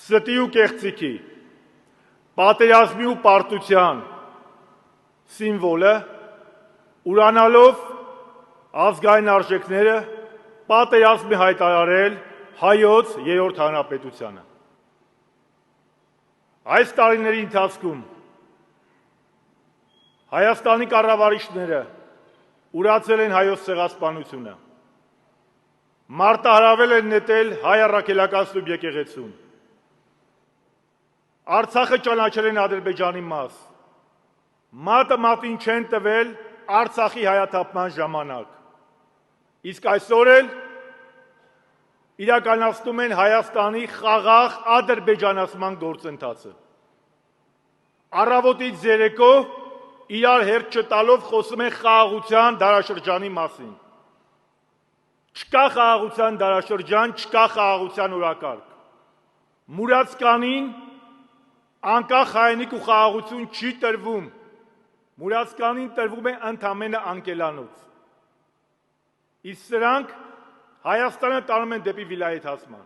ստի ու կեղծիքի, պատերազմի ու պարտության սիմվոլը, ուրանալով ազգային արժեքները պատերազմի հայտարարել հայոց երրորդ հանրապետությանը։ Այս տարիների ընթացքում Հայաստանի կառավարիչները ուրացել են հայոց ցեղասպանությունը, մարտահրավել են նետել հայ առաքելական ստուգ եկեղեցուն, Արցախը ճանաչել են Ադրբեջանի մաս, մատը մատին չեն տվել Արցախի հայաթափման ժամանակ, իսկ այսօր էլ իրականացնում են Հայաստանի խաղաղ ադրբեջանացման գործընթացը։ Առավոտից երեկո իրար հերթ չտալով խոսում են խաղաղության դարաշրջանի մասին։ Չկա խաղաղության դարաշրջան, չկա խաղաղության օրակարգ։ Մուրացկանին անկախ հայրենիք ու խաղաղություն չի տրվում, Մուրացկանին տրվում է ընդամենը անկելանոց։ Իսկ սրանք Հայաստանը տանում են դեպի վիլայեթացման։